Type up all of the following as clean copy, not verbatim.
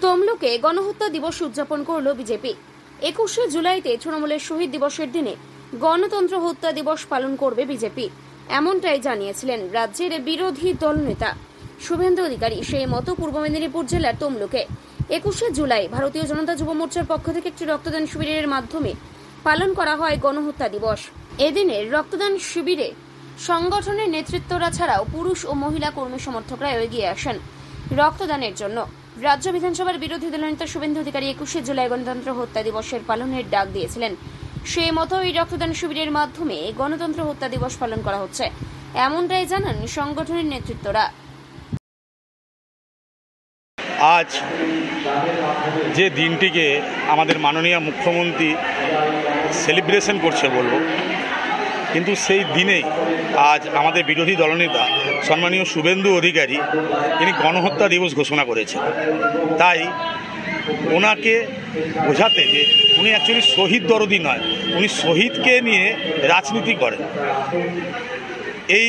তমলুকে গণহত্যা দিবস উদযাপন করল বিজেপি। 21শে জুলাইতে তৃণমূলের শহীদ দিবসের দিনে গণতন্ত্র হত্যা দিবস পালন করবে বিজেপি, এমনটাই জানিয়েছিলেন রাজ্যের বিরোধী দলনেতা শুভেন্দু অধিকারী। সেই মতো পূর্ব মেদিনীপুর জেলার তমলুকে 21শে জুলাই ভারতীয় জনতা যুব মোর্চার পক্ষ থেকে একটি রক্তদান শিবিরের মাধ্যমে পালন করা হয় গণহত্যা দিবস। এদিনের রক্তদান শিবিরে সংগঠনের নেতৃত্বরা ছাড়াও পুরুষ ও মহিলা কর্মী সমর্থকরা এগিয়ে আসেন রক্তদানের জন্য। রাজ্য বিধানসভার বিরোধী দলনেতা শুভেন্দু অধিকারী 21শে জুলাই গণতন্ত্র হত্যা দিবসের পালনের ডাক দিয়েছিলেন। সেই মতো এই রক্তদান শিবিরের মাধ্যমে গণতন্ত্র হত্যা দিবস পালন করা হচ্ছে, এমনটাই জানান সংগঠনের নেতৃত্বরা। আজ যে দিনটিকে আমাদের মাননীয় মুখ্যমন্ত্রী সেলিব্রেশন করছে বলবো, কিন্তু সেই দিনেই আজ আমাদের বিরোধী দলনেতা সম্মানীয় শুভেন্দু অধিকারী তিনি গণহত্যা দিবস ঘোষণা করেছেন। তাই ওনাকে বোঝাতে যে উনি অ্যাকচুয়ালি শহীদ দরদি নয়, উনি শহীদকে নিয়ে রাজনীতি করেন। এই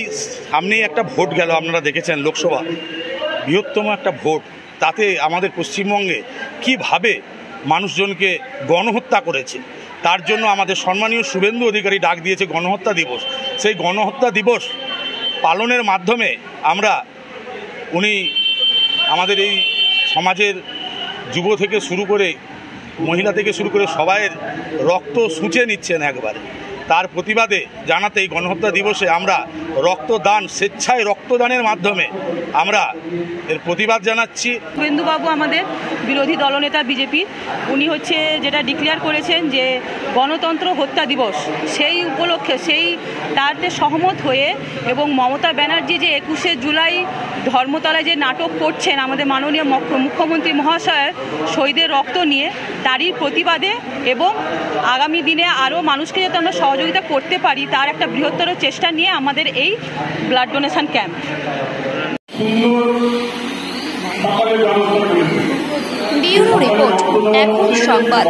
সামনেই একটা ভোট গেল, আপনারা দেখেছেন লোকসভা, বৃহত্তম একটা ভোট। তাতে আমাদের পশ্চিমবঙ্গে কিভাবে মানুষজনকে গণহত্যা করেছে, তার জন্য আমাদের সম্মানীয় শুভেন্দু অধিকারী ডাক দিয়েছে গণহত্যা দিবস। সেই গণহত্যা দিবস পালনের মাধ্যমে উনি আমাদের এই সমাজের যুব থেকে শুরু করে মহিলা থেকে শুরু করে সবাইয়ের রক্ত শুঁচে নিচ্ছেন একবারে। তার প্রতিবাদে জানাতে এই গণহত্যা দিবসে আমরা রক্তদান, স্বেচ্ছায় রক্তদানের মাধ্যমে আমরা এর প্রতিবাদ জানাচ্ছি। শুভেন্দুবাবু আমাদের বিরোধী দলনেতা বিজেপি, উনি যেটা ডিক্লেয়ার করেছেন যে গণতন্ত্র হত্যা দিবস, সেই উপলক্ষে তাতে সহমত হয়ে এবং মমতা ব্যানার্জি যে 21শে জুলাই ধর্মতলায় যে নাটক করছেন আমাদের মাননীয় মুখ্যমন্ত্রী মহাশয়ের শহীদের রক্ত নিয়ে, তারই প্রতিবাদে এবং আগামী দিনে আরও মানুষকে যাতে আমরা সহযোগিতা করতে পারি তার একটা বৃহত্তর চেষ্টা নিয়ে আমাদের এই blood donation camp. Bureau report, এখন সংবাদ।